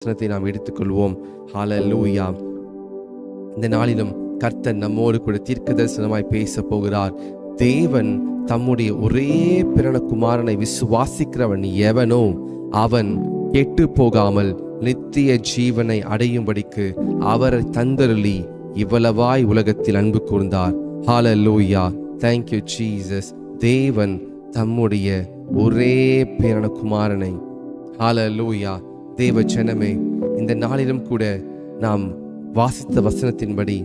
வசனத்தை நாம் எடுத்துக்கொள்வோம். ஹல்லேலூயா. இந்த நாளிலும் கர்த்தர் நம்மோடு கூட தீர்க்க தரிசனமாய் பேச போகிறார். தேவன் தம்முடைய ஒரே பிறன குமாரனை விசுவாசிக்கிறவன் எவனோ அவன் கெட்டு போகாமல் நித்திய ஜீவனை அடையும்படிக்கு அவரை தந்தருளி இவ்வளவாய் உலகத்தில் அன்பு கூர்ந்தார். ஹல்லேலூயா. Thank you Jesus. தேவன் தம்முடைய ஒரே பிறன குமாரனை, ஹல்லேலூயா, தேவ ஜனமே, இந்த நாளிலும் கூட நாம் வாசித்த வசனத்தின்படி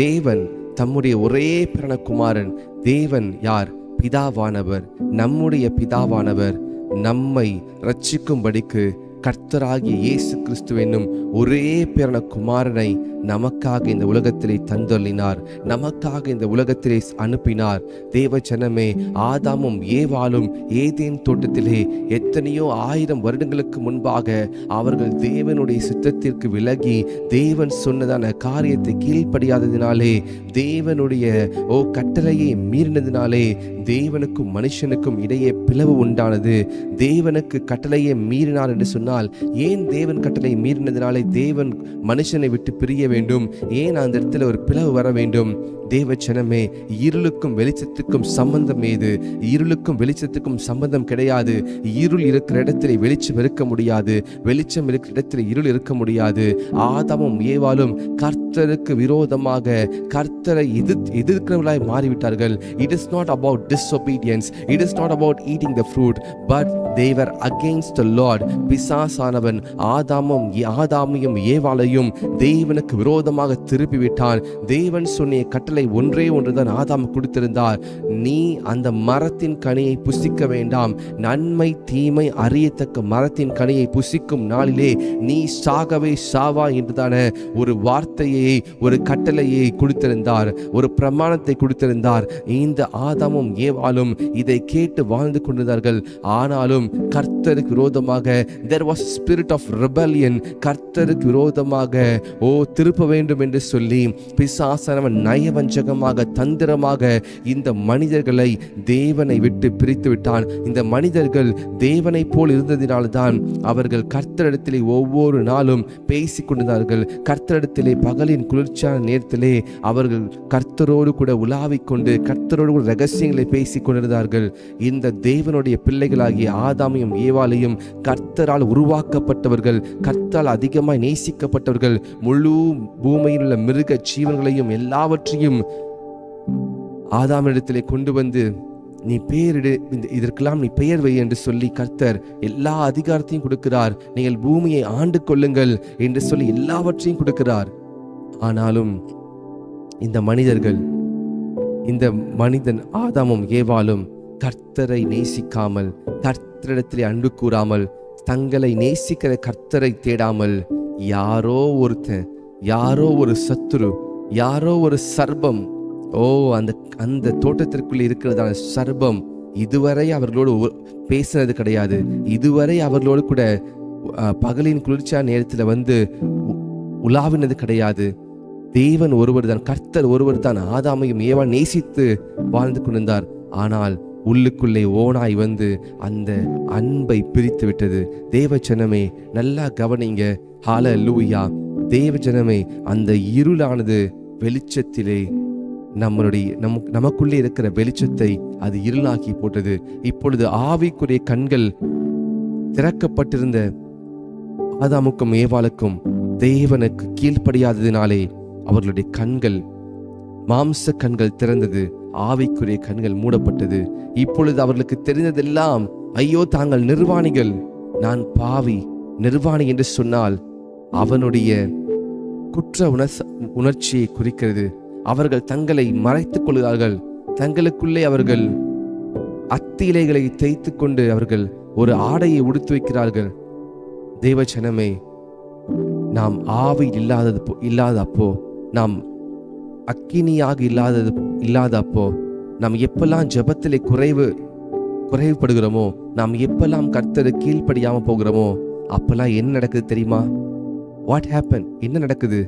தேவன் தம்முடைய ஒரே பிறன குமாரன், தேவன் யார்? பிதாவானவர், நம்முடைய பிதாவானவர் நம்மை ரட்சிக்கும்படிக்கு கர்த்தராகிய இயேசு கிறிஸ்து என்னும் ஒரே பிறன குமாரனை நமக்காக இந்த உலகத்திலே தந்தொள்ளினார், நமக்காக இந்த உலகத்திலே அனுப்பினார். தேவ ஜனமே, ஆதாமும் ஏவாளும் ஏதேன் தோட்டத்திலே எத்தனையோ 1000 வருடங்களுக்கு முன்பாக அவர்கள் தேவனுடைய சித்தத்திற்கு விலகி தேவன் சொன்னதான காரியத்தை கீழ்ப்படியாததினாலே, தேவனுடைய கட்டளையை மீறினதினாலே தேவனுக்கும் மனுஷனுக்கும் இடையே பிளவு உண்டானது. தேவனுக்கு கட்டளையை மீறினார் என்று சொன்னால், ஏன் தேவன் கட்டளை மீறினதினாலே தேவன் மனுஷனை விட்டு பிரிய வேண்டும்? ஏன் அந்த இடத்துல ஒரு பிளவு வர வேண்டும்? தேவ ஜனமே, இருளுக்கும் வெளிச்சத்துக்கும் சம்பந்தம் ஏது? இருளுக்கும் வெளிச்சத்துக்கும் சம்பந்தம் கிடையாது. இருள் இருக்கிற இடத்துல வெளிச்சம் இருக்க முடியாது, வெளிச்சம் இருக்கிற இடத்துல இருள் இருக்க முடியாது. ஆதாமும் ஏவாளும் கர்த்தருக்கு விரோதமாக கர்த்தரை எதிர்க்கிறவர்களாய் மாறிவிட்டார்கள். It is not about disobedience, it is not about eating the fruit, but they were against the Lord. பிசாசானவன் ஆதாமையும் ஏவாளையும் தேவனுக்கு விரோதமாக திருப்பி விட்டான். தேவன் சொன்ன கட்டளை ஒன்றே ஒன்றுதான் ஆதாம் கொடுத்திருந்தார். நீ அந்த மரத்தின் கனியை புசிக்க வேண்டாம், நன்மை தீமை அறியத்தக்க மரத்தின் கனியை புசிக்கும் நாளிலே நீ சாகவே சாவா என்றுதான ஒரு வார்த்தையை, ஒரு கட்டளையை கொடுத்திருந்தார், ஒரு பிரமாணத்தை கொடுத்திருந்தார். இந்த ஆதாமும் ஏவாளும் இதை கேட்டு வாழ்ந்து கொண்டிருந்தார்கள். ஆனாலும் கர்த்தருக்கு விரோதமாக there was a spirit of rebellion. கர்த்தருக்கு விரோதமாக திருப்ப வேண்டும் என்று சொல்லி பிசாசானவன் நயவஞ்சகமாக தந்திரமாக இந்த மனிதர்களை தேவனை விட்டு பிரித்து விட்டான். இந்த மனிதர்கள் தேவனை போல் இருந்ததினால்தான் அவர்கள் கர்த்தரிடத்திலே ஒவ்வொரு நாளும் பேசிக் கொண்டிருந்தார்கள். கர்த்தரிடத்திலே பகலின் குளிர்ச்சியான நேரத்திலே அவர்கள் கர்த்தரோடு கூட உலாவிக் கொண்டு கர்த்தரோடு கூட ரகசியங்களை பேசிக் கொண்டிருந்தார்கள். இந்த தேவனுடைய பிள்ளைகளாகிய ஆதாமையும் ஏவாளையும் கர்த்தரால் உருவாக்கப்பட்டவர்கள், கர்த்தரால் அதிகமாய் நேசிக்கப்பட்டவர்கள், முழு பூமியில் உள்ள மிருக ஜீவன்களையும் எல்லாவற்றையும் ஆதாமிடத்திலே கொண்டு வந்து நீ பெயரிடு, இதற்கெல்லாம் நீ பெயர் வை என்று சொல்லி கர்த்தர் எல்லா அதிகாரத்தையும் கொடுக்கிறார். நீங்கள் பூமியை ஆண்டு கொள்ளுங்கள் என்று சொல்லி எல்லாவற்றையும் கொடுக்கிறார். ஆனாலும் இந்த மனிதன் ஆதாமும் ஏவாளும் கர்த்தரை நேசிக்காமல், கர்த்தரிடத்திலே அன்பு கூறாமல், தங்களை நேசிக்கிற கர்த்தரை தேடாமல் யாரோ ஒருத்தன், யாரோ ஒரு சத்துரு, யாரோ ஒரு சர்பம், அந்த தோட்டத்திற்குள்ளே இருக்கிறதான சர்பம் இதுவரை அவர்களோடு பேசினது கிடையாது. இதுவரை அவர்களோடு கூட பகலின் குளிர்ச்சியான நேரத்தில் வந்து உலாவினது கிடையாது. தேவன் ஒருவர் தான், கர்த்தர் ஒருவர் தான் ஆதாமையும் ஏவாள் நேசித்து வாழ்ந்து கொண்டிருந்தார். ஆனால் உள்ளுக்குள்ளே ஓனாய் வந்து அந்த அன்பை பிரித்து விட்டது. தேவ ஜனமே, நல்லா கவனிங்க. ஹல்லேலூயா. தேவ ஜனமே, அந்த இருளானது வெளிச்சத்திலே நமக்குள்ளே இருக்கிற வெளிச்சத்தை அது இருளாக்கி போட்டது. இப்பொழுது ஆவிக்குரிய கண்கள் திறக்கப்பட்டிருந்த ஆதாமுக்கும் ஏவாளுக்கும் தேவனுக்கு கீழ்ப்படியாததினாலே அவர்களுடைய கண்கள், மாம்ச கண்கள் திறந்தது, ஆவிக்குரிய கண்கள் மூடப்பட்டது. இப்பொழுது அவர்களுக்கு தெரிந்ததெல்லாம், ஐயோ தாங்கள் நிர்வாணிகள், நான் பாவி. நிர்வாணி என்று சொன்னால் அவனுடைய குற்ற உணர்ச்சியை குறிக்கிறது. அவர்கள் தங்களை மறைத்துக் கொள்கிறார்கள். தங்களுக்குள்ளே அவர்கள் அத்தி இலைகளை தேய்த்து கொண்டு அவர்கள் ஒரு ஆடையை உடுத்து வைக்கிறார்கள். தேவ ஜனமே, நாம் ஆவி இல்லாத அப்போ, நாம் அக்கினியாக இல்லாத அப்போ, நாம் எப்பெல்லாம் ஜெபத்திலே குறைவுபடுகிறோமோ, நாம் எப்பெல்லாம் கர்த்தரை கீழ்ப்படியாம போகிறோமோ, அப்பெல்லாம் என்ன நடக்குது தெரியுமா? What happen? என்ன நடக்குது?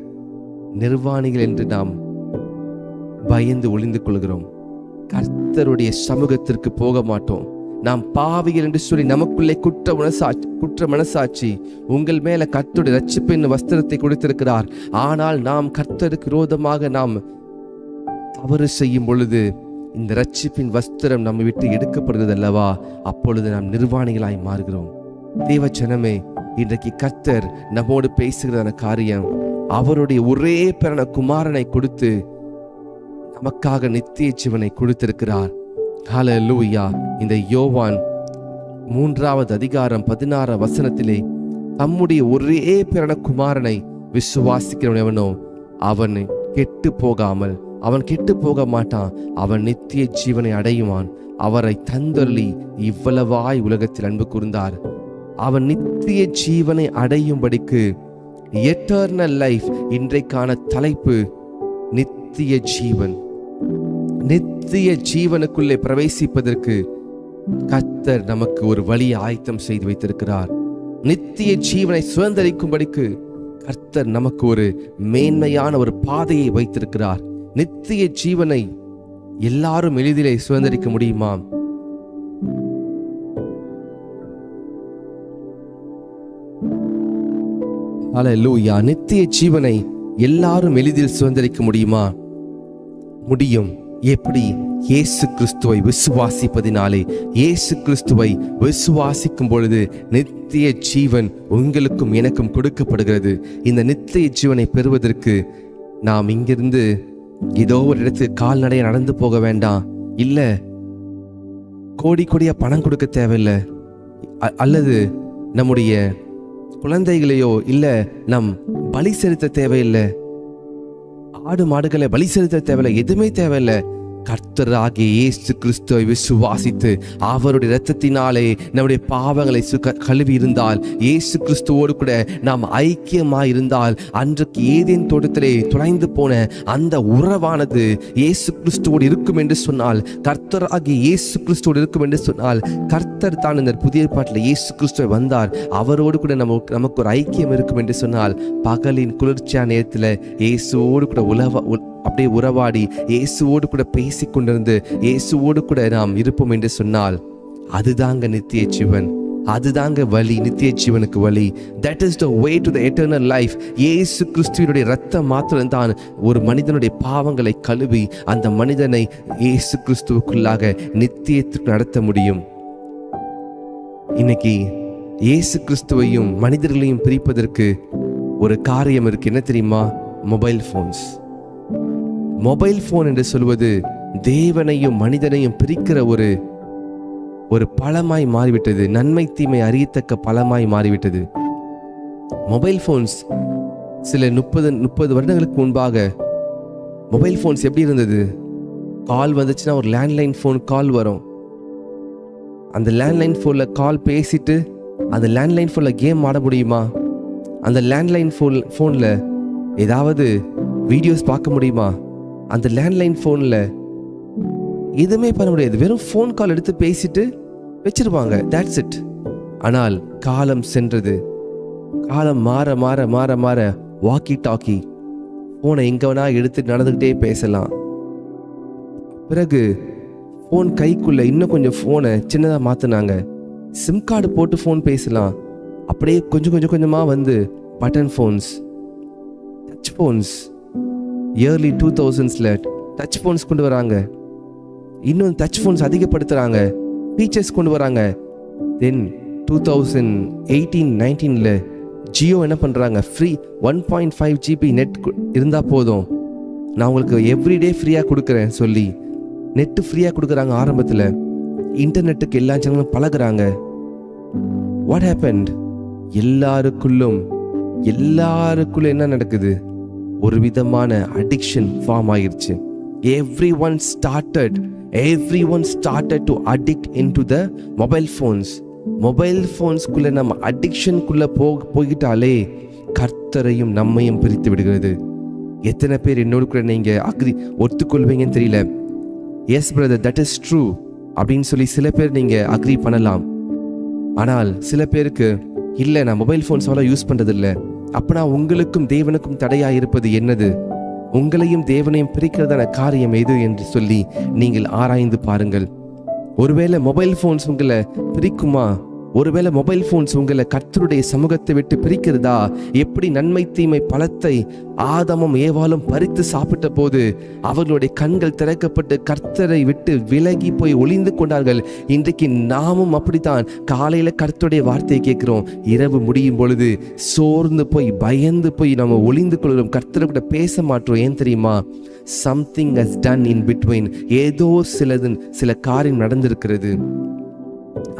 நிர்வாணிகள் என்று நாம் பயந்து ஒளிந்து கொள்கிறோம். கர்த்தருடைய சமூகத்திற்கு போக மாட்டோம். நாம் பாவிகள் என்று சொல்லி நமக்குள்ளே குற்ற மனசாட்சி உங்கள் மேல கர்த்தருடைய இரட்சிப்பின் வஸ்திரத்தை கொடுத்திருக்கிறார். ஆனால் நாம் கர்த்தருக்கு விரோதமாக நாம் தவறு செய்யும் பொழுது இந்த இரட்சிப்பின் வஸ்திரம் நம்ம விட்டு எடுக்கப்படுகிறது அல்லவா? அப்பொழுது நாம் நிர்வாணிகளாய் மாறுகிறோம். தேவஜனமே, இன்றைக்கு கர்த்தர் நம்மோடு பேசுகிறதான காரியம், அவருடைய ஒரே பிறந்த குமாரனை கொடுத்து நமக்காக நித்திய ஜீவனை கொடுத்திருக்கிறார். ஹல்லேலூயா. இந்த யோவான் 3வது அதிகாரம் 16 வசனத்திலே தம்முடைய ஒரே பிறந்த குமாரனை விசுவாசிக்கிறவனோ அவன் கெட்டு போகாமல், அவன் கெட்டு போக மாட்டான், அவன் நித்திய ஜீவனை அடையுவான். அவரை தந்தருளி இவ்வளவாய் உலகத்தில் அன்பு கூர்ந்தார். அவன் நித்திய ஜீவனை அடையும்படிக்கு எட்டர்னல் லைஃப். இன்றைக்கான தலைப்பு நித்திய ஜீவன். நித்திய ஜீவனுக்குள்ளே பிரவேசிப்பதற்கு கர்த்தர் நமக்கு ஒரு வழியை ஆயத்தம் செய்து வைத்திருக்கிறார். நித்திய ஜீவனை சுதந்தரிக்கும்படிக்கு கர்த்தர் நமக்கு ஒரு மேன்மையான ஒரு பாதையை வைத்திருக்கிறார். நித்திய ஜீவனை எல்லாரும் எளிதிலே சுதந்தரிக்க முடியுமா? ஹல்லேலூயா. நித்திய ஜீவனை எல்லாரும் எளிதில் சுதந்தரிக்க முடியுமா? முடியும். எப்படி? இயேசு கிறிஸ்துவை விசுவாசிப்பதினாலே. இயேசு கிறிஸ்துவை விசுவாசிக்கும் பொழுது நித்திய ஜீவன் உங்களுக்கும் எனக்கும் கொடுக்கப்படுகிறது. இந்த நித்திய ஜீவனை பெறுவதற்கு நாம் இங்கிருந்து ஏதோ ஒரு இடத்துக்கு கால்நடைய நடந்து போக வேண்டாம். இல்ல கோடி கோடியா பணம் கொடுக்க தேவையில்லை. அல்லது நம்முடைய குழந்தைகளையோ இல்ல நம் பலி செலுத்த தேவையில்லை. ஆடு மாடுகளை பலி செலுத்த தேவையில்லை. எதுவுமே தேவையில்லை. கர்த்தராகிய இயேசு கிறிஸ்துவை விசுவாசித்து அவருடைய இரத்தத்தினாலே நம்முடைய பாவங்களை கழுவி இருந்தால், இயேசு கிறிஸ்துவோடு கூட நாம் ஐக்கியமாய் இருந்தால், அன்றைக்கு ஏதேன் தோட்டத்திலே தொலைந்து போன அந்த உறவானது இயேசு கிறிஸ்துவோடு இருக்கும் என்று சொன்னால், கர்த்தராகிய இயேசு கிறிஸ்துவோடு இருக்கும் என்று சொன்னால், கர்த்தர் தான் இந்த புதிய பாட்டில் இயேசு கிறிஸ்துவை வந்தார், அவரோடு கூட நமக்கு ஒரு ஐக்கியம் இருக்கும் என்று சொன்னால், பகலின் குளிர்ச்சியான நேரத்தில் இயேசுவோடு கூட அப்படியே உறவாடி இயேசுவோடு கூட பேசி கொண்டிருந்து இயேசுவோடு கூட நாம் இருப்போம் என்று சொன்னால், அதுதாங்க நித்திய ஜீவன். அதுதாங்க வழி, நித்திய ஜீவனுக்கு வழி. That is the way to the eternal life. இயேசு கிறிஸ்துவினுடைய இரத்தம் மாத்திரம்தான் ஒரு மனிதனுடைய பாவங்களை கழுவி அந்த மனிதனை இயேசு கிறிஸ்துவுக்குள்ளாக நித்தியத்துக்கு நடத்த முடியும். இன்னைக்கு இயேசு கிறிஸ்துவையும் மனிதர்களையும் பிரிப்பதற்கு ஒரு காரியம் இருக்கு. என்ன தெரியுமா? Mobile phones. மொபைல் போன் என்று சொல்வது தேவனையும் மனிதனையும் பிரிக்கிற ஒரு பழமாய் மாறிவிட்டது. நன்மை தீமை அறியத்தக்க பழமாய் மாறிவிட்டது. மொபைல் போன்ஸ் சில 30 வருடங்களுக்கு முன்பாக மொபைல் போன்ஸ் எப்படி இருந்தது? கால் வந்துச்சுன்னா ஒரு லேண்ட்லைன் போன் கால் வரும். அந்த லேண்ட்லைன் போன்ல கால் பேசிட்டு அந்த லேண்ட்லைன் போன்ல கேம் ஆட முடியுமா? அந்த லேண்ட்லைன் போன்ல ஏதாவது வீடியோஸ் பார்க்க முடியுமா? அந்த லேண்ட்லைன் போன்ல எதுவுமே பண்ண முடியாது. வெறும் ஃபோன் கால் எடுத்து பேசிட்டு வச்சிருப்பாங்க. That's it. ஆனால் காலம் சென்றது. காலம் மாற மாற மாற மாற வாக்கி டாக்கி போனை எங்க வேணா எடுத்து நடந்துகிட்டே பேசலாம். பிறகு ஃபோன் கைக்குள்ள இன்னும் கொஞ்சம் ஃபோனை சின்னதாக மாற்றினாங்க. சிம் கார்டு போட்டு ஃபோன் பேசலாம். அப்படியே கொஞ்சமா வந்து button phones, touch phones. Early 2000s touch phones கொண்டு வராங்க. இன்னும் டச் ஃபோன்ஸ் அதிகப்படுத்துகிறாங்க, ஃபீச்சர்ஸ் கொண்டு வராங்க. தென் 2018-19 ஜியோ என்ன பண்ணுறாங்க? ஃப்ரீ 1.5 GB நெட் இருந்தால் போதும், நான் உங்களுக்கு எவ்ரிடே ஃப்ரீயாக கொடுக்குறேன் சொல்லி நெட்டு ஃப்ரீயாக கொடுக்குறாங்க. ஆரம்பத்தில் இன்டர்நெட்டுக்கு எல்லா சேனலும் பழகுறாங்க. What happened? எல்லாருக்குள்ளும் என்ன நடக்குது? ஒரு விதமான அடிக்ஷன் ஃபார்ம் ஆகிருச்சு. Everyone started to addict into the mobile phones. Mobile ஃபோன்ஸ்குள்ள நம்ம அடிக்ஷனுக்குள்ள போய்கிட்டாலே கர்த்தரையும் நம்மையும் பிரித்து விடுகிறது. எத்தனை பேர் என்னோடு கூட நீங்க ஒத்துக்கொள்வீங்கன்னு தெரியல. Yes brother, that is true அப்படின்னு சொல்லி சில பேர் நீங்க அக்ரி பண்ணலாம். ஆனால் சில பேருக்கு இல்லை, நான் மொபைல் ஃபோன்ஸ் அவ்வளோ யூஸ் பண்றதில்லை. அப்பனா உங்களுக்கும் தேவனுக்கும் தடையாக இருப்பது என்னது? உங்களையும் தேவனையும் பிரிக்கிறதான காரியம் எது என்று சொல்லி நீங்கள் ஆராய்ந்து பாருங்கள். ஒருவேளை மொபைல் போன்ஸ் உங்களை பிரிக்குமா? ஒருவேளை மொபைல் போன்ஸ் உங்களை கர்த்தருடைய சமூகத்தை விட்டு பிரிக்கிறதா? எப்படி நன்மை தீமை பழத்தை ஆதாமும் ஏவாளும் பறித்து சாப்பிட்ட போது அவர்களுடைய கண்கள் திறக்கப்பட்டு கர்த்தரை விட்டு விலகி போய் ஒளிந்து கொண்டார்கள். இன்றைக்கு நாமும் அப்படித்தான். காலையில கர்த்தருடைய வார்த்தையை கேட்கிறோம், இரவு முடியும் பொழுது சோர்ந்து போய் பயந்து போய் நம்ம ஒளிந்து கொள்கிறோம், கர்த்தரை கூட பேச மாட்டோம். ஏன் தெரியுமா? Something has done in between. ஏதோ சில காரியம் நடந்திருக்கிறது.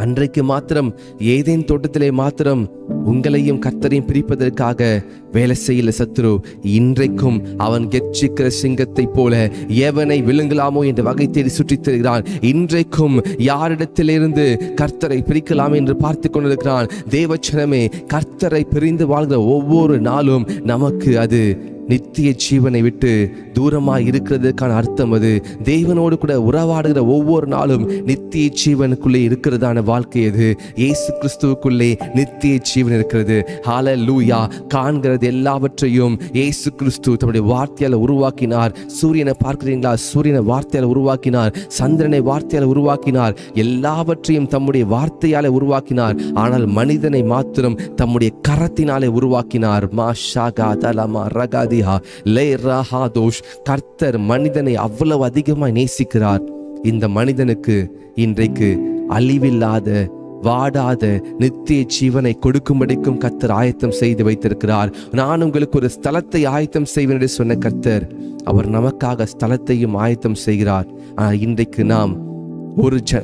அன்றைக்கு மாத்திரம் ஏதேன் தோட்டத்திலே மாத்திரம் உங்களையும் கர்த்தரையும் பிரிப்பதற்காக வேலை செய்யல சத்துரு. இன்றைக்கும் அவன் கெர்ச்சிக்கிற சிங்கத்தை போல எவனை விழுங்கலாமோ என்று வகை தேடி சுற்றித் திரிகிறான். இன்றைக்கும் யாரிடத்திலிருந்து கர்த்தரை பிரிக்கலாம் என்று பார்த்து கொண்டிருக்கிறான். தேவச்சனமே, கர்த்தரை பிரிந்து வாழ்கிற ஒவ்வொரு நாளும் நமக்கு அது நித்திய ஜீவனை விட்டு தூரமாய் இருக்கிறதுக்கான அர்த்தம். அது தேவனோடு கூட உறவாடுகிற ஒவ்வொரு நாளும் நித்திய ஜீவனுக்குள்ளே இருக்கிறதான வாழ்க்கை. அது இயேசு கிறிஸ்துவுக்குள்ளே நித்திய ஜீவன் இருக்கிறது. ஹல்லேலூயா. காண்கிறது எல்லாவற்றையும் இயேசு கிறிஸ்து தம்முடைய வார்த்தையால் உருவாக்கினார். சூரியனை பார்க்கிறீங்களா? சூரியனை வார்த்தையால் உருவாக்கினார். சந்திரனை வார்த்தையால் உருவாக்கினார். எல்லாவற்றையும் தம்முடைய வார்த்தையாலே உருவாக்கினார். ஆனால் மனிதனை மாத்திரம் தம்முடைய கரத்தினாலே உருவாக்கினார். மாஷாகா தலமா ரகாதி கர்த்தர் மனிதனை அவ்வளவு அதிகமாய் நேசிக்கிறார். இந்த மனிதனுக்கு இன்றைக்கு அழிவில்லாத வாடாத நித்திய ஜீவனை கொடுக்கும்படிக்கும் கர்த்தர் ஆயத்தம் செய்து வைத்திருக்கிறார். நான் உங்களுக்கு ஒரு ஸ்தலத்தை ஆயத்தம் செய்வேன் என்று சொன்ன கர்த்தர் அவர் நமக்காக ஸ்தலத்தையும் ஆயத்தம் செய்கிறார். ஆனால் இன்றைக்கு நாம்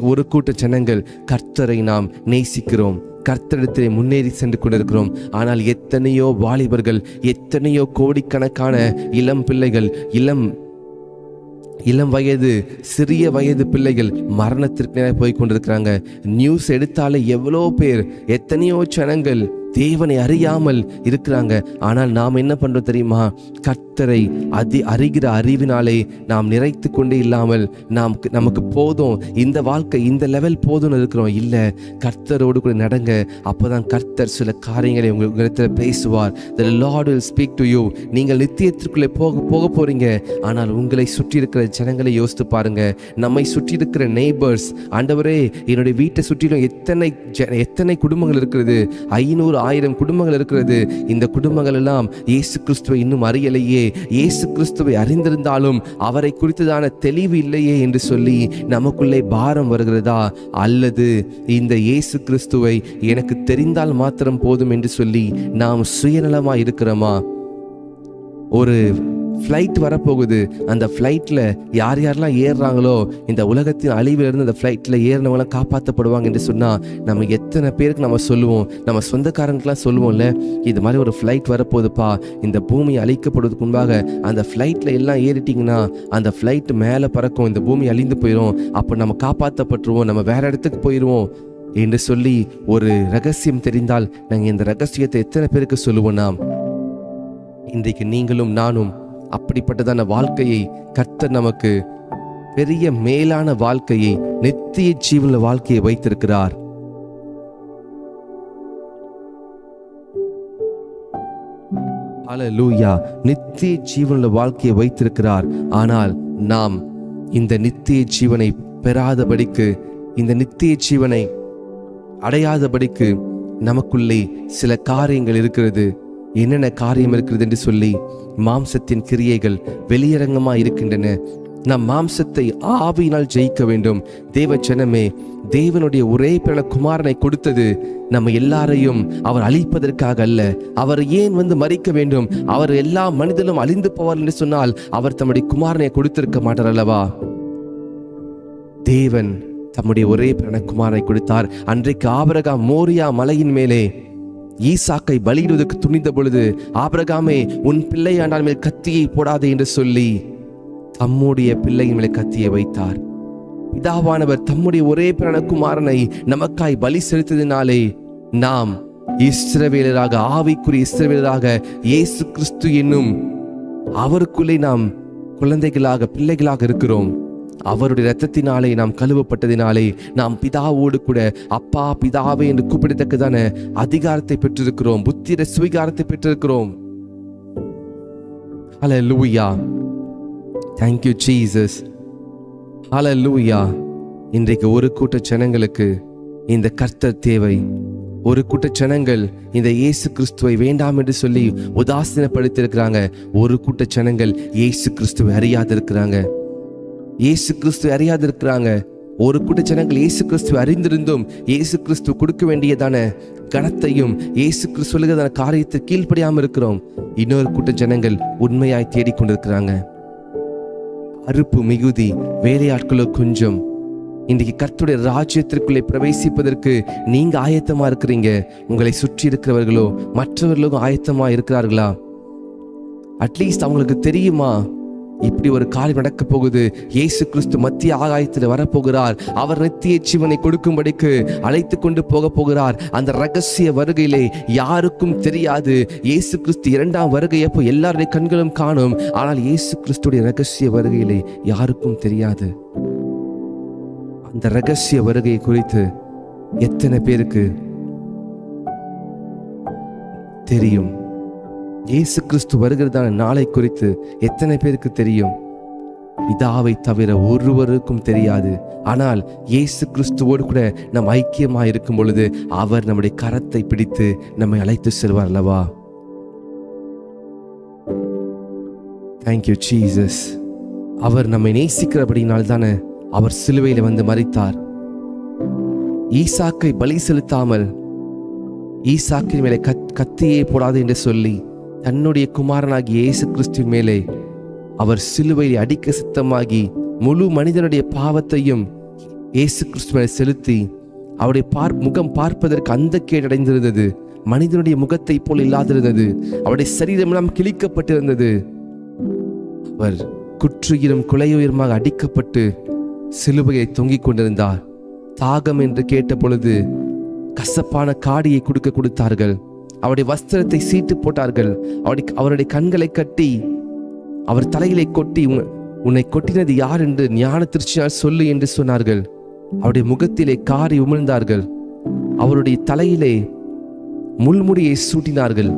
ஒரு கூட்ட ஜனங்கள் கர்த்தரை நாம் நேசிக்கிறோம், கர்த்தரிடத்திலே முன்னேறி சென்று கொண்டிருக்கிறோம். ஆனால் எத்தனையோ வாலிபர்கள், எத்தனையோ கோடிக்கணக்கான இளம் பிள்ளைகள், இளம் வயது சிறிய வயது பிள்ளைகள் மரணத்திற்கு போய் கொண்டிருக்கிறாங்க. நியூஸ் எடுத்தாலே எவ்வளோ பேர், எத்தனையோ ஜனங்கள் தேவனை அறியாமல் இருக்கிறாங்க. ஆனால் நாம் என்ன பண்றோம் தெரியுமா? கர்த்தரை அறிகிற அறிவினாலே நாம் நிறைத்து கொண்டே இல்லாமல் நமக்கு போதும், இந்த வாழ்க்கை இந்த லெவல் போதும்னு இருக்கிறோம். இல்லை, கர்த்தரோடு கூட நடங்க. அப்போதான் கர்த்தர் சில காரியங்களை உங்களிடத்தில் பேசுவார். The Lord will speak to you. நீங்கள் நித்தியத்திற்குள்ளே போக போறீங்க. ஆனால் உங்களை சுற்றி இருக்கிற ஜனங்களை யோசித்து பாருங்க. நம்மை சுற்றி இருக்கிற நெய்பர்ஸ், ஆண்டவரே என்னுடைய வீட்டை சுற்றிலும் எத்தனை குடும்பங்கள் இருக்கிறது? 500-1000 குடும்பங்கள் இருக்கிறது. இந்த குடும்பங்கள் எல்லாம் இயேசு கிறிஸ்துவை இன்னும் அறியலையே, இயேசு கிறிஸ்துவை அறிந்திருந்தாலும் அவரை குறித்ததான தெளிவு இல்லையே என்று சொல்லி நமக்குள்ளே பாரம் வருகிறதா? அல்லது இந்த இயேசு கிறிஸ்துவை எனக்கு தெரிந்தால் மாத்திரம் போதும் என்று சொல்லி நாம் சுயநலமா இருக்கிறோமா? ஒரு ஃப்ளைட் வரப்போகுது. அந்த ஃப்ளைட்டில் யாரெல்லாம் ஏறுறாங்களோ இந்த உலகத்தின் அழிவிலிருந்து அந்த ஃப்ளைட்டில் ஏறினவங்களாம் காப்பாற்றப்படுவாங்க என்று சொன்னால் நம்ம எத்தனை பேருக்கு நம்ம சொல்லுவோம்? நம்ம சொந்தக்காரங்களுக்கெல்லாம் சொல்லுவோம்ல, இது மாதிரி ஒரு ஃப்ளைட் வரப்போகுதுப்பா, இந்த பூமி அழிக்கப்படுவதற்கு முன்பாக அந்த ஃப்ளைட்டில் எல்லாம் ஏறிட்டிங்கன்னா அந்த ஃப்ளைட் மேலே பறக்கும், இந்த பூமி அழிந்து போயிடும், அப்போ நம்ம காப்பாற்றப்பட்டுருவோம், நம்ம வேற இடத்துக்கு போயிடுவோம் என்று சொல்லி ஒரு ரகசியம் தெரிந்தால் நாங்கள் இந்த ரகசியத்தை எத்தனை பேருக்கு சொல்லுவோம்? நாம் இன்றைக்கு நீங்களும் நானும் அப்படிப்பட்டதான வாழ்க்கையை கர்த்தர் நமக்கு பெரிய மேலான வாழ்க்கையை, நித்திய ஜீவன வாழ்க்கையை வைத்திருக்கிறார். ஹல்லேலூயா. நித்திய ஜீவன வாழ்க்கையை வைத்திருக்கிறார். ஆனால் நாம் இந்த நித்திய ஜீவனை பெறாதபடிக்கு, இந்த நித்திய ஜீவனை அடையாதபடிக்கு நமக்குள்ளே சில காரியங்கள் இருக்கிறது. என்னென்ன காரியம் இருக்கிறது என்று சொல்லி மாம்சத்தின் கிரியைகள் வெளியரங்கமா இருக்கின்றன. நம் மாம்சத்தை ஆவியினால் ஜெயிக்க வேண்டும். தேவ ஜனமே, தேவனுடைய ஒரே பிறந்த குமாரனை கொடுத்தது நம்ம எல்லாரையும் அவர் அழிப்பதற்காக அல்ல. அவர் ஏன் மறிக்க வேண்டும்? அவர் எல்லா மனிதனும் அழிந்து போவார் என்று சொன்னால் அவர் தம்முடைய குமாரனை கொடுத்திருக்க மாட்டார் அல்லவா? தேவன் தம்முடைய ஒரே பிறந்த குமாரனை கொடுத்தார். அன்றைக்கு ஆபிரகாம் மோரியா மலையின் மேலே ஈசாக்கை பலியிடுவதற்கு துணிந்த பொழுது, ஆபிரகாமே உன் பிள்ளையாண்டான் மேல் கத்தியை போடாதே என்று சொல்லி தம்முடைய பிள்ளையின் மேலே கத்தியை வைத்தார். பிதாவானவர் தம்முடைய ஒரே பிறந்த குமாரனை நமக்காய் பலி செலுத்தினாலே நாம் இஸ்ரவேலராக, ஆவிக்குரிய இஸ்ரவேலராக இயேசு கிறிஸ்து என்னும் அவருக்குள்ளே நாம் குழந்தைகளாக, பிள்ளைகளாக இருக்கிறோம். அவருடைய இரத்தத்தினாலே நாம் கழுவப்பட்டதினாலே நாம் பிதாவோடு கூட அப்பா பிதாவே என்று கூப்பிடத்தக்கதான அதிகாரத்தை பெற்றிருக்கிறோம், புத்திர சுவிகாரத்தை பெற்றிருக்கிறோம். ஹல்லேலூயா. Thank you Jesus. ஹல்லேலூயா. இன்றைக்கு ஒரு கூட்ட ஜனங்களுக்கு இந்த கர்த்தர் தேவை. ஒரு கூட்ட ஜனங்கள் இந்த இயேசு கிறிஸ்துவை வேண்டாம் என்று சொல்லி உதாசீனப்படுத்தியிருக்கிறாங்க. ஒரு கூட்ட ஜனங்கள் இயேசு கிறிஸ்துவை அறியாதிருக்கிறாங்க. இயேசு கிறிஸ்துவை அறியாதிருக்கிறாங்க. ஒரு கூட்ட ஜனங்கள் இயேசு கிறிஸ்துவை அறிந்திருந்தும் இயேசு கிறிஸ்து கொடுக்க வேண்டியதான கனத்தையும் இயேசு கிறிஸ்து சொல்லுகிறதான காரியத்தை கீழ்ப்படியாமல் இருக்கிறோம். இன்னொரு கூட்ட ஜனங்கள் உண்மையாய் தேடிக்கொண்டிருக்கிறாங்க. அறுப்பு மிகுதி, வேலையாட்களோ கொஞ்சம். இன்றைக்கு கர்த்தருடைய ராஜ்யத்திற்குள்ளே பிரவேசிப்பதற்கு நீங்க ஆயத்தமா இருக்கிறீங்க. உங்களை சுற்றி இருக்கிறவர்களோ மற்றவர்களும் ஆயத்தமா இருக்கிறார்களா? அட்லீஸ்ட் அவங்களுக்கு தெரியுமா இப்படி ஒரு காரியம் நடக்க போகுது? இயேசு கிறிஸ்து மத்திய ஆகாயத்தில் வரப்போகிறார். அவர் நித்திய ஜீவனை கொடுக்கும்படிக்கு அழைத்து கொண்டு போக போகிறார். அந்த ரகசிய வருகையிலே யாருக்கும் தெரியாது. இயேசு கிறிஸ்து இரண்டாம் வருகை அப்போ எல்லாருடைய கண்களும் காணும். ஆனால் இயேசு கிறிஸ்துடைய ரகசிய வருகையிலே யாருக்கும் தெரியாது. அந்த ரகசிய வருகை குறித்து எத்தனை பேருக்கு தெரியும்? இயேசு கிறிஸ்து வருகிறதான நாளை குறித்து எத்தனை பேருக்கு தெரியும்? பிதாவை தவிர ஒருவருக்கும் தெரியாது. ஆனால் இயேசு கிறிஸ்துவோடு கூட நம் ஐக்கியமாக இருக்கும் பொழுது அவர் நம்முடைய கரத்தை பிடித்து நம்மை அழைத்து செல்வார் அல்லவா? Thank you Jesus. அவர் நம்மை நேசிக்கிறபடினால் தானே அவர் சிலுவையில் வந்து மரித்தார். ஈசாக்கை பலி செலுத்தாமல் ஈசாக்கின் மேலே கத்தியே போடாது என்று சொல்லி தன்னுடைய குமாரனாகிய இயேசு கிறிஸ்துவின் மேலே அவர் சிலுவையில் அடிக்க சித்தமாகி முழு மனிதனுடைய பாவத்தையும் இயேசு கிறிஸ்து மேலே செலுத்தி அவருடைய முகம் பார்ப்பதற்கு அந்த கேடடைந்திருந்தது. மனிதனுடைய முகத்தை போல் இல்லாதிருந்தது. அவருடைய சரீரமெல்லாம் கிழிக்கப்பட்டிருந்தது. அவர் குற்றுயிரும் குலையுயிருமாக அடிக்கப்பட்டு சிலுவையை தொங்கிக் கொண்டிருந்தார். தாகம் என்று கேட்ட பொழுது கசப்பான காடியை கொடுத்தார்கள். அவருடைய வஸ்திரத்தை சீட்டு போட்டார்கள். அவருடைய கண்களை கட்டி அவர் தலையிலே கொட்டி, உன்னை கொட்டினது யார் என்று ஞான திருச்சியால் சொல்லு என்று சொன்னார்கள். அவருடைய முகத்திலே காரி உமிழ்ந்தார்கள். அவருடைய தலையிலே முள்முடியை சூட்டினார்கள்.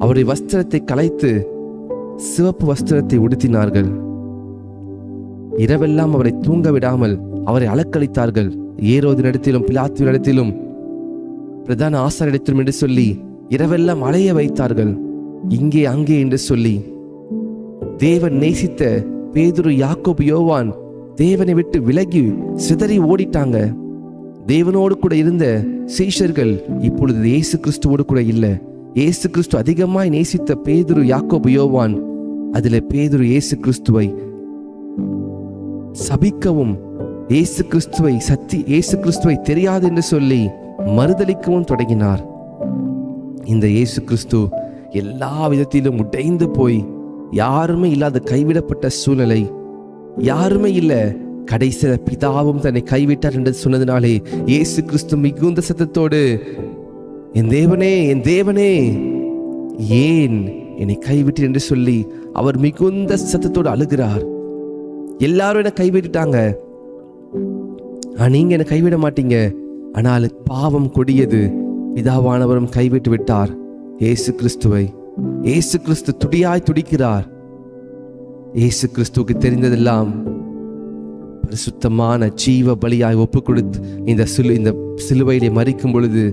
அவருடைய வஸ்திரத்தை கலைத்து சிவப்பு வஸ்திரத்தை உடுத்தினார்கள். இரவெல்லாம் அவரை தூங்க விடாமல் அவரை அலக்களித்தார்கள். ஏரோதினிடத்திலும் பிலாத்துவினிடத்திலும் பிரதான ஆசாரியரிடத்திலும் என்று சொல்லி இரவெல்லாம் அலைய வைத்தார்கள். இங்கே அங்கே என்று சொல்லி தேவன் நேசித்த பேதுரு, யாக்கோபு, யோவான் தேவனை விட்டு விலகி சிதறி ஓடிட்டாங்க. தேவனோடு கூட இருந்த சீஷர்கள் இப்பொழுது இயேசு கிறிஸ்துவோடு கூட இல்லை. இயேசு கிறிஸ்து அதிகமாய் நேசித்த பேதுரு, யாக்கோபு, யோவான், அதில் பேதுரு இயேசு கிறிஸ்துவை சபிக்கவும் இயேசு கிறிஸ்துவை தெரியாது என்று சொல்லி மறுதலிக்கவும் தொடங்கினார். இந்த இயேசு கிறிஸ்து எல்லா விதத்திலும் உடைந்து போய் யாருமே இல்லாத கைவிடப்பட்ட சூழ்நிலை, யாருமே இல்லை. கடைசியில பிதாவும் தன்னை கைவிட்டார் என்று சொன்னதினாலே இயேசு கிறிஸ்து மிகுந்த சத்தத்தோடு, என் தேவனே, என் தேவனே, ஏன் என்னை கைவிட்டீர் என்று சொல்லி அவர் மிகுந்த சத்தத்தோடு அழுகிறார். எல்லாரும் என்னை கைவிட்டுட்டாங்க, நீங்க என்னை கைவிட மாட்டீங்க. ஆனால் பாவம் கொடியது, பிதாவானவரும் கைவிட்டு விட்டார் இயேசு கிறிஸ்துவை. இயேசு கிறிஸ்து துடியாய் துடிக்கிறார். இயேசு கிறிஸ்துவுக்கு தெரிந்ததெல்லாம் பரிசுத்தமான ஜீவ பலியாய் ஒப்பு கொடுத்து இந்த சிலுவையிலே மரிக்கும் பொழுது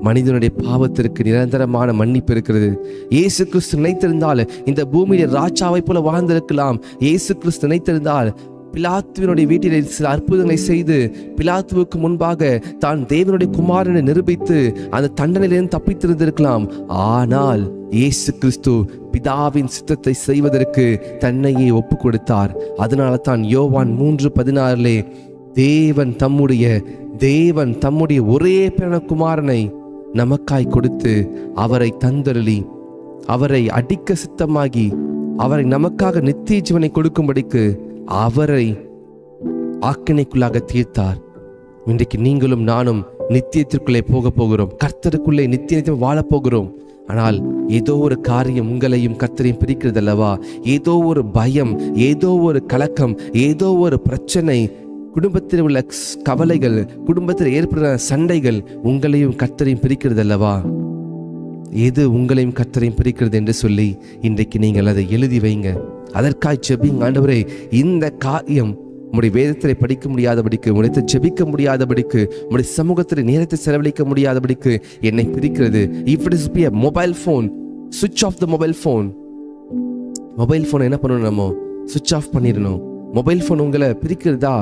மனிதனுடைய பாவத்திற்கு நிரந்தரமான மன்னிப்பு இருக்கிறது. இயேசு கிறிஸ்து நினைத்திருந்தால் இந்த பூமியில ராஜாவை போல வாழ்ந்திருக்கலாம். இயேசு கிறிஸ்து நினைத்திருந்தால் பிலாத்துவினுடைய வீட்டில் சில அற்புதங்களை செய்து பிலாத்துவுக்கு முன்பாக தான் தேவனுடைய குமாரனை நிரூபித்து அந்த தண்டனையிலிருந்து தப்பித்திருந்திருக்கலாம். ஆனால் இயேசு கிறிஸ்து பிதாவின் சித்தத்தை செய்வதற்கு தன்னையே ஒப்பு கொடுத்தார். அதனால தான் யோவான் 3:16 தேவன் தம்முடைய ஒரே பிறந்த குமாரனை நமக்காய் கொடுத்து அவரை தந்தருளி அவரை அடிக்க சித்தமாகி அவரை நமக்காக நித்திய ஜீவனை கொடுக்கும்படிக்கு அவரை ஆக்கினைக்குள்ளாக தீர்த்தார். இன்றைக்கு நீங்களும் நானும் நித்தியத்திற்குள்ளே போகிறோம். கர்த்தருக்குள்ளே நித்தியம் வாழப் போகிறோம். ஆனால் ஏதோ ஒரு காரியம் உங்களையும் கர்த்தரையும் பிரிக்கிறது அல்லவா? ஏதோ ஒரு பயம், ஏதோ ஒரு கலக்கம், ஏதோ ஒரு பிரச்சனை, குடும்பத்தில் உள்ள கவலைகள், குடும்பத்தில் ஏற்படுற சண்டைகள் உங்களையும் கர்த்தரையும் பிரிக்கிறது அல்லவா? எது உங்களையும் கர்த்தரையும் பிரிக்கிறது என்று சொல்லி இன்றைக்கு நீங்கள் அதை எழுதி வைங்க. அதற்காய் ஜெபிங்க. ஆண்டவரே, இந்த காரியம் உம்முடைய வேதத்திலே படிக்க முடியாதபடிக்கு, உம்முடைய ஜெபிக்க முடியாதபடிக்கு, உம்முடைய சமூகத்தில் நேரத்தை செலவழிக்க முடியாதபடிக்கு என்னை பிரிக்கிறது. If it is be a mobile phone, switch off the mobile phone. Mobile ஃபோனை என்ன பண்ணணும்? நம்ம சுவிட்ச் ஆஃப் பண்ணிடணும். மொபைல் ஃபோன் உங்களை பிரிக்கிறதா?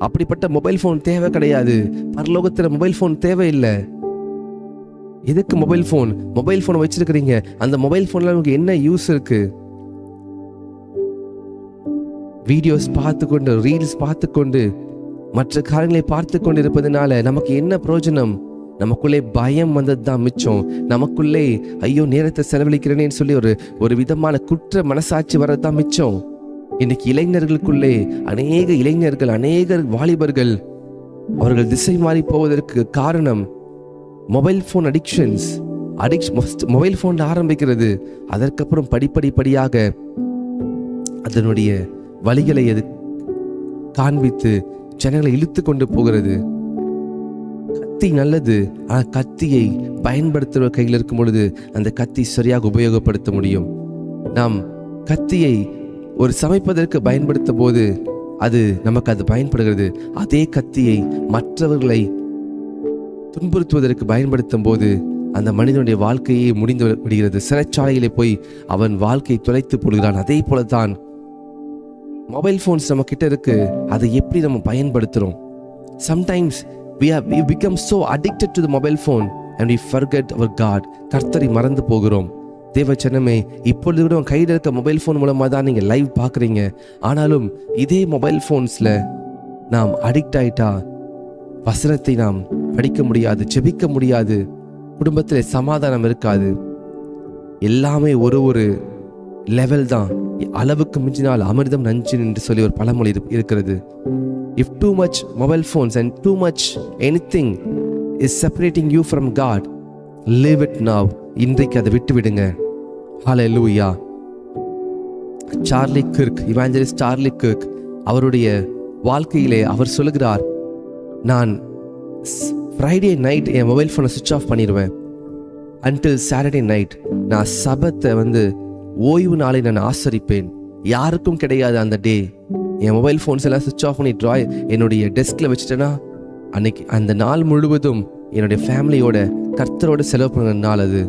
அப்படிப்பட்ட மொபைல் ஃபோன் தேவை கிடையாது. பரலோகத்தில் மொபைல் ஃபோன் தேவையில்லை. எதுக்கு மொபைல் ஃபோன்? மொபைல் ஃபோனை வச்சிருக்கிறீங்க, அந்த மொபைல் ஃபோன்ல உங்களுக்கு என்ன யூஸ் இருக்கு? வீடியோஸ் பார்த்துக்கொண்டு, ரீல்ஸ் பார்த்துக்கொண்டு, மற்ற காரியங்களை பார்த்து கொண்டு இருப்பதனால நமக்கு என்ன பிரயோஜனம்? நமக்குள்ளே பயம் வந்தது தான் மிச்சம். நமக்குள்ளே ஐயோ நேரத்தை செலவழிக்கிறேன்னு சொல்லி ஒரு விதமான குற்ற மனசாட்சி வர்றது தான் மிச்சம். இன்னைக்கு இளைஞர்களுக்குள்ளே அநேக இளைஞர்கள், அநேக வாலிபர்கள் அவர்கள் திசை மாறி போவதற்கு காரணம் mobile phone addictions. Mobile phone ஆரம்பிக்கிறது, அதற்கப்புறம் படிப்படியாக அதனுடைய வழிகளை அது காண்பித்து ஜனங்களை இழுத்து கொண்டு போகிறது. கத்தி நல்லது, ஆனால் கத்தியை பயன்படுத்துகிற கையில் இருக்கும் பொழுது அந்த கத்தி சரியாக உபயோகப்படுத்த முடியும். நாம் கத்தியை ஒரு சமைப்பதற்கு பயன்படுத்தும் போது நமக்கு அது பயன்படுகிறது. அதே கத்தியை மற்றவர்களை துன்புறுத்துவதற்கு பயன்படுத்தும் போது அந்த மனிதனுடைய வாழ்க்கையே முடிந்து விடுகிறது. சிறைச்சாலையிலே போய் அவன் வாழ்க்கையை தொலைத்து போடுகிறான். அதே போலதான் மொபைல் ஃபோன்ஸ் நம்ம கிட்ட இருக்கு, அதை எப்படி நம்ம பயன்படுத்துறோம்? Sometimes we become so addicted to the mobile phone and we forget our God. கர்த்தரை மறந்து போகிறோம். தேவ ஜனமே, இப்பொழுது கூட கையில் இருக்க மொபைல் ஃபோன் மூலமாக தான் நீங்கள் லைவ் பார்க்குறீங்க. ஆனாலும் இதே மொபைல் ஃபோன்ஸில் நாம் அடிக்ட் ஆகிட்டா வசனத்தை நாம் படிக்க முடியாது, ஜெபிக்க முடியாது, குடும்பத்தில் சமாதானம் இருக்காது. எல்லாமே ஒரு லெவல் தான். அளவுக்கு மிஞ்சினால் அமிர்தம் நஞ்சு என்று சொல்லி ஒரு பழமொழி இருக்கிறது. If too much mobile phones and too much anything is separating you from God, leave it now. இன்றைக்கு அதை விட்டு விடுங்க. Hallelujah. Charlie Kirk, evangelist Charlie Kirk, அவருடைய வாழ்க்கையிலே அவர் சொல்லுகிறார், நான் ஃப்ரைடே நைட் என் மொபைல் ஃபோனை சுவிட்ச் ஆஃப் பண்ணிடுவேன். அன்டில் சாட்டர்டே நைட் நான் சபத்தை ஓய்வு நாளை நான் ஆசரிப்பேன். யாருக்கும் கிடையாது அந்த டே. என் மொபைல் ஃபோன்ஸ் எல்லாம் சுவிட்ச் ஆஃப் பண்ணி என்னுடைய டெஸ்கில் வச்சுட்டேன்னா அன்னைக்கு அந்த நாள் முழுவதும் என்னுடைய ஃபேமிலியோட கர்த்தரோட செலவு பண்ணுற நாள் அது.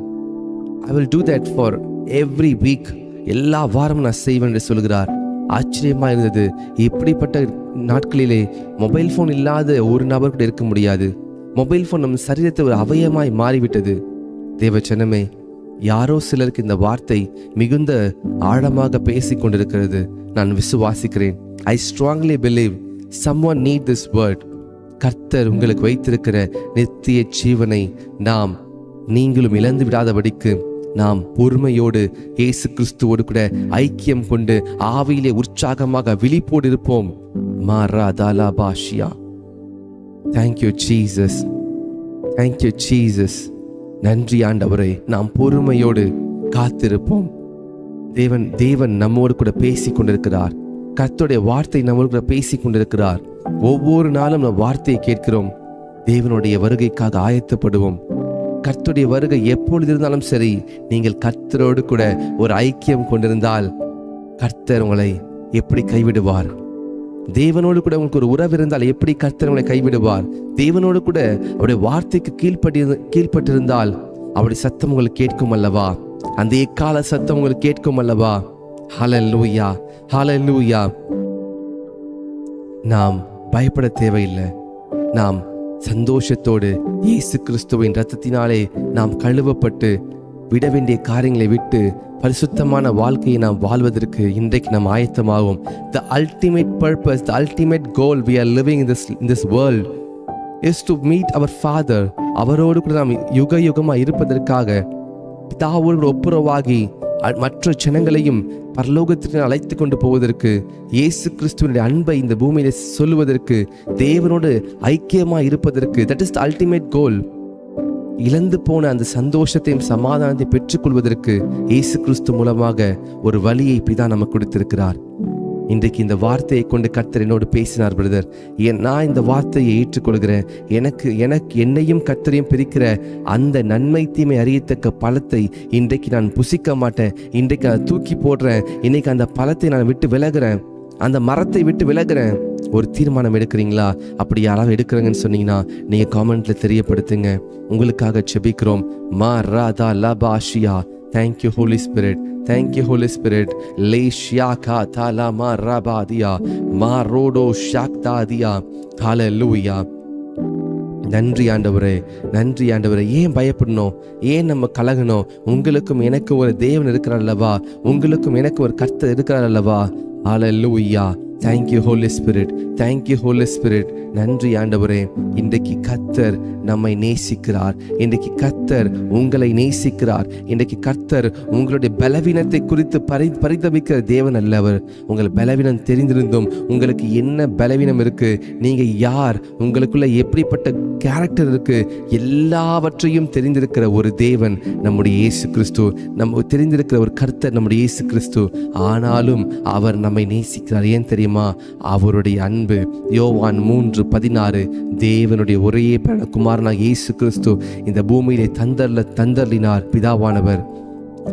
I will do that for every week. எல்லா வாரமும் நான் செய்வேன் என்று சொல்கிறார். ஆச்சரியமாக இருந்தது. இப்படிப்பட்ட நாட்களிலே மொபைல் ஃபோன் இல்லாத ஒரு நபர் கூட இருக்க முடியாது. மொபைல் ஃபோன் நம் சரீரத்தை ஒரு அவயமாய் மாறிவிட்டது. தேவ ஜனமே, யாரோ சிலருக்கு இந்த வார்த்தை மிகுந்த ஆழமாக பேசி கொண்டிருக்கிறது. நான் விசுவாசிக்கிறேன். I strongly believe someone need this word. கர்த்தர் உங்களுக்கு வைத்திருக்கிற நித்திய ஜீவனை நீங்களும் இழந்து விடாதபடிக்கு நாம் பொறுமையோடு இயேசு கிறிஸ்துவோடு கூட ஐக்கியம் கொண்டு ஆவியிலே உற்சாகமாக விழிப்போடு இருப்போம். மாராதாலா பாஷியா. Thank you Jesus, thank you Jesus. நன்றி ஆண்டவரே. நாம் பொறுமையோடு காத்திருப்போம். தேவன் நம்மோடு கூட பேசி கொண்டிருக்கிறார். கர்த்தருடைய வார்த்தை நம்மோடு கூட பேசி கொண்டிருக்கிறார். ஒவ்வொரு நாளும் நம்ம வார்த்தையை கேட்கிறோம். தேவனுடைய வருகைக்காக ஆயத்தப்படுவோம். கர்த்தருடைய வருகை எப்பொழுது இருந்தாலும் சரி, நீங்கள் கர்த்தரோடு கூட ஒரு ஐக்கியம் கொண்டிருந்தால் கர்த்தர் உங்களை எப்படி கைவிடுவார்? தேவனோடு கூட உங்களுக்கு ஒரு உறவு இருந்தால் எப்படி கர்த்தர் உங்களை கைவிடுவார்? தேவனோடு கூட அவருடைய வார்த்தைக்கு கீழ்ப்பட்டிருந்தால் அவருடைய சத்தம் உங்களுக்கு கேட்கும் அல்லவா? அந்த எக்கால சத்தம் உங்களுக்கு கேட்கும் அல்லவா? ஹல்லேலூயா, ஹல்லேலூயா. நாம் பயப்பட தேவையில்லை. நாம் சந்தோஷத்தோடு இயேசு கிறிஸ்துவின் இரத்தத்தினாலே நாம் கழுவப்பட்டு விட வேண்டிய காரியங்களை விட்டு பரிசுத்தமான வாழ்க்கையை நாம் வாழ்வதற்கு இன்றைக்கு நாம் ஆயத்தமாகும். The ultimate purpose, the ultimate goal we are living in this world is to meet our Father. அவரோடு கூட நாம் யுக யுகமாக இருப்பதற்காக, பிதாவோடு ஒப்புரவாகி மற்ற ஜனங்களையும் பரலோகத்திற்கு அழைத்து கொண்டு போவதற்கு, இயேசு கிறிஸ்துவனுடைய அன்பை இந்த பூமியில சொல்லுவதற்கு, தேவனோடு ஐக்கியமாக இருப்பதற்கு. That is the ultimate goal. இழந்து போன அந்த சந்தோஷத்தையும் சமாதானத்தை பெற்றுக்கொள்வதற்கு இயேசு கிறிஸ்து மூலமாக ஒரு வழியை பிதா நமக்கு கொடுத்திருக்கிறார். இன்றைக்கு இந்த வார்த்தையை கொண்டு கர்த்தர் என்னோடு பேசினார். பிரதர், நான் இந்த வார்த்தையை ஏற்றுக்கொள்கிறேன். என்னையும் கர்த்தரையும் பிரிக்கிற அந்த நன்மை தீமை அறியத்தக்க பழத்தை இன்றைக்கு நான் புசிக்க மாட்டேன். இன்றைக்கு நான் தூக்கி போடுறேன். இன்னைக்கு அந்த பழத்தை நான் விட்டு விலகிறேன். அந்த மரத்தை விட்டு விலகிறேன். ஒரு தீர்மானம் எடுக்கிறீங்களா? அப்படி யாராவது எடுக்கிறீங்கன்னு சொன்னீங்கன்னா நீங்கள் காமெண்ட்ல தெரியப்படுத்துங்க. உங்களுக்காக ஜெபிக்கிறோம். மா ராதா லபாஷியா. Thank you holy spirit, thank you holy spirit. லே ஷியாகா தாலா மா ரபாதியா மா ரோடோ ஷாக்தாதியா. ஹல்லேலூயா. நன்றி ஆண்டவரே, நன்றி ஆண்டவரே. ஏன் பயப்படணும்? ஏன் நம்ம கலகணும்? உங்களுக்கும் எனக்கு ஒரு தேவன் இருக்கிறார் அல்லவா? உங்களுக்கும் எனக்கு ஒரு கர்த்தர் இருக்கிறார் அல்லவா? Hallelujah. Thank you holy spirit, thank you holy spirit. நன்றி ஆண்டவரே. இன்றைக்கு கர்த்தர் நம்மை நேசிக்கிறார். இன்றைக்கு கர்த்தர் உங்களை நேசிக்கிறார். இன்றைக்கு கர்த்தர் உங்களுடைய பலவீனத்தை குறித்து பரிதபிக்கிற தேவன் அல்லவர். உங்கள் பலவீனம் தெரிந்திருந்தும் உங்களுக்கு என்ன பலவீனம் இருக்கு, நீங்க யார், உங்களுக்குள்ள எப்படிப்பட்ட கேரக்டர் இருக்கு, எல்லாவற்றையும் தெரிந்திருக்கிற ஒரு தேவன் நம்முடைய இயேசு கிறிஸ்து. நம்ம தெரிந்திருக்கிற ஒரு கர்த்தர் நம்முடைய இயேசு கிறிஸ்து. ஆனாலும் அவர் நம்மை நேசிக்கிறார். ஏன் தெரியுமா? அவருடைய அன்பு. யோவான் 3:16. தேவனுடைய ஒரே குமாரனாக இயேசு கிறிஸ்து இந்த பூமியிலே தந்தர்லினார் பிதாவானவர்.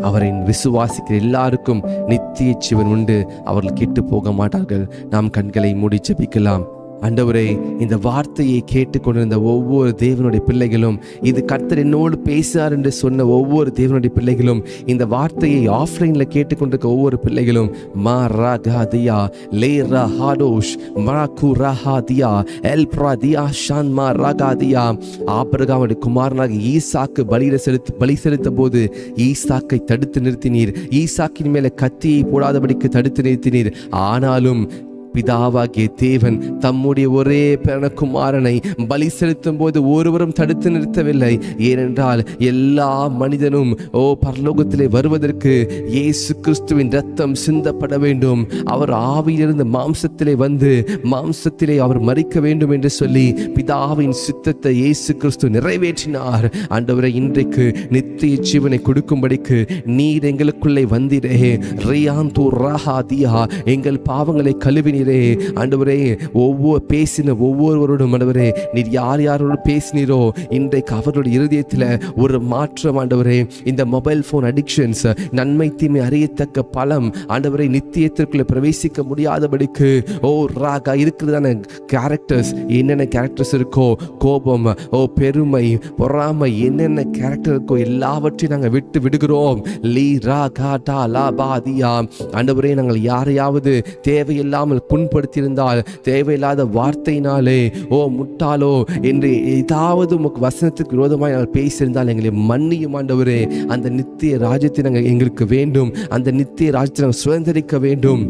அவரை விசுவாசிக்கிற எல்லாருக்கும் நித்திய ஜீவன் உண்டு. அவர்கள் கெட்டு போக மாட்டார்கள். நாம் கண்களை மூடி ஜெபிக்கலாம். ஆண்டவரே, இந்த வார்த்தையை கேட்டுக்கொண்டிருந்த ஒவ்வொரு தேவனுடைய பிள்ளைகளும், இது கர்த்தர் என்னோடு பேசுகிறார் என்று சொன்ன ஒவ்வொரு தேவனுடைய பிள்ளைகளும், இந்த வார்த்தையை ஆஃப்லைனில் கேட்டுக்கொண்டிருக்க ஒவ்வொரு பிள்ளைகளும், மா ராகாதியா லே ராஹாடோஷ் மராகு ராஹாதியா எல் பிராதியா ஷான் மா ராகாதியா. ஆபிரகாமுடைய குமாரனாக ஈசாக்கு பலி செலுத்த போது ஈசாக்கை தடுத்து நிறுத்தினீர். ஈசாக்கின் மேலே கத்தியை போடாதபடிக்கு தடுத்து நிறுத்தினீர். ஆனாலும் பிதாவாகிய தேவன் தம்முடைய ஒரே பிறனகுமாரனை பலி செலுத்தும் போது ஒருவரும் தடுத்து நிறுத்தவில்லை. ஏனென்றால் எல்லா மனிதனும் பரலோகத்திலே வருவதற்கு இயேசு கிறிஸ்துவின் இரத்தம் சிந்தப்பட வேண்டும். அவர் ஆவியிலிருந்து மாம்சத்திலே வந்து மாம்சத்திலே அவர் மரிக்க வேண்டும் என்று சொல்லி பிதாவின் சித்தத்தை இயேசு கிறிஸ்து நிறைவேற்றினார். ஆண்டவரே, இன்றைக்கு நித்திய ஜீவனை கொடுக்கும்படிக்கு நீர் எங்களுக்குள்ளே வந்திரே. ரியாந்து ராஹாதியா, எங்கள் பாவங்களை கழுவினீர். ஆண்டவரே, பேசின ஒவ்வொருவரோடும் ஆண்டவரே, நீர் யாரோடு பேசினீரோ இன்றைக்கு அவர்களுடைய இருதயத்தில் ஒரு மாற்றம். ஆண்டவரே, இந்த மொபைல் போன் அடிக்ஷன்ஸ், நன்மை தீமை அறியத்தக்க பலம் ஆண்டவரை நித்தியத்திற்குள்ள பிரவேசிக்க முடியாதபடிக்கு ராகா இருக்கிறதான கேரக்டர்ஸ், என்னென்ன கேரக்டர்ஸ் இருக்கோ, கோபம், பெருமை, பொறாமை, என்னென்ன கேரக்டர் இருக்கோ எல்லாவற்றையும் நாங்கள் விட்டு விடுகிறோம். லீ ராகா டா லா பாதியா. ஆண்டவரே, நாங்கள் யாரையாவது தேவையில்லாமல் புண்படுத்தியிருந்தால், தேவையில்லாத வார்த்தையினாலே முட்டாளோ என்று ஏதாவது உமக்கு வசனத்துக்கு விரோதமாய் நாங்கள் பேசியிருந்தால் எங்களை மன்னியும் ஆண்டவரே. அந்த நித்திய ராஜ்யத்தை நாங்கள் எங்களுக்கு வேண்டும். அந்த நித்திய ராஜ்யத்தை நாங்கள் சுதந்திரிக்க வேண்டும்.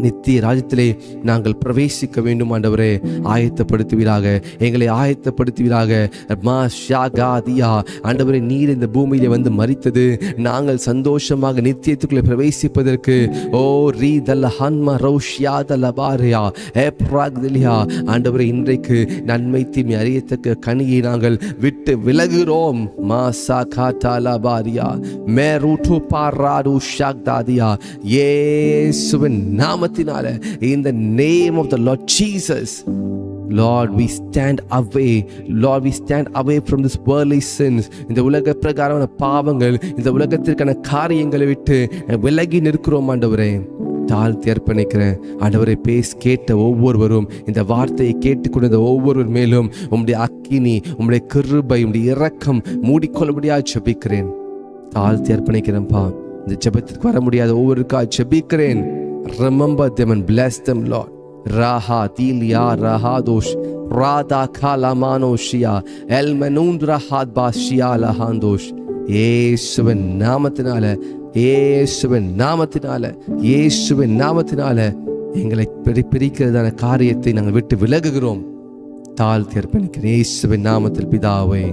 நித்திய ராஜ்யத்திலே நாங்கள் பிரவேசிக்க வேண்டும். ஆண்டவரே, ஆயத்தப்படுத்துவீராக, எங்களை ஆயத்தப்படுத்துவீராக. மா ஷாகாதியா. ஆண்டவரே, நீர் இந்த பூமியிலே வந்து மரித்தது நாங்கள் சந்தோஷமாக நித்தியத்துக்குள்ளே பிரவேசிப்பதற்கு. ரீதல்ல ஹன்மா ரௌஷ்யாதல்ல பாரியா ஏப்ராக்திலியா. ஆண்டவரே, இன்றைக்கு நன்மை தீமை அறியத்தக்க கனியை நாங்கள் விட்டு விலகுகிறோம். மா சாகாதாலா பாரியா மே ரூட்டு பாராடு ஷாக்தாதியா. இயேசுவின் நாமத்தினால, in the name of the Lord Jesus, Lord, we stand away. Lord, we stand away from this worldly sins. இந்த உலக பிரகாரமான பாவங்கள், இந்த உலகத்திற்கான காரியங்களை விட்டு விலகி நிற்கிறோம். ஆண்டவரே, தாழ்த்தி அர்ப்பணிக்கிறேன். ஆண்டவரை, கேட்ட ஒவ்வொருவரும், இந்த வார்த்தையை கேட்டுக்கொண்ட ஒவ்வொருவர் மேலும் உம்முடைய அக்கினி, உம்முடைய கிருபை, உம்முடைய இரக்கம் மூடிக்கொள்ளும்படியாக ஜெபிக்கிறேன். தாழ்த்தி அர்ப்பணிக்கிறேன்ப்பா. இந்த ஜெபத்திற்கு வர முடியாத ஒவ்வொருக்கா ஜெபிக்கிறேன். Remember them and bless them, Lord. Raha Dilia Rahadosh Rada Kalamanoshia Elmenundra Hadbashia Lahandosh. இயேசுவின் நாமத்தினால, இயேசுவின் நாமத்தினால, இயேசுவின் நாமத்தினால எங்களை பிரிக்கிறதான காரியத்தை நாங்கள் விட்டு விலகுகிறோம். தாழ்த்தி அர்ப்பணிக்கிறேன் இயேசுவின் நாமத்தில் பிதாவே.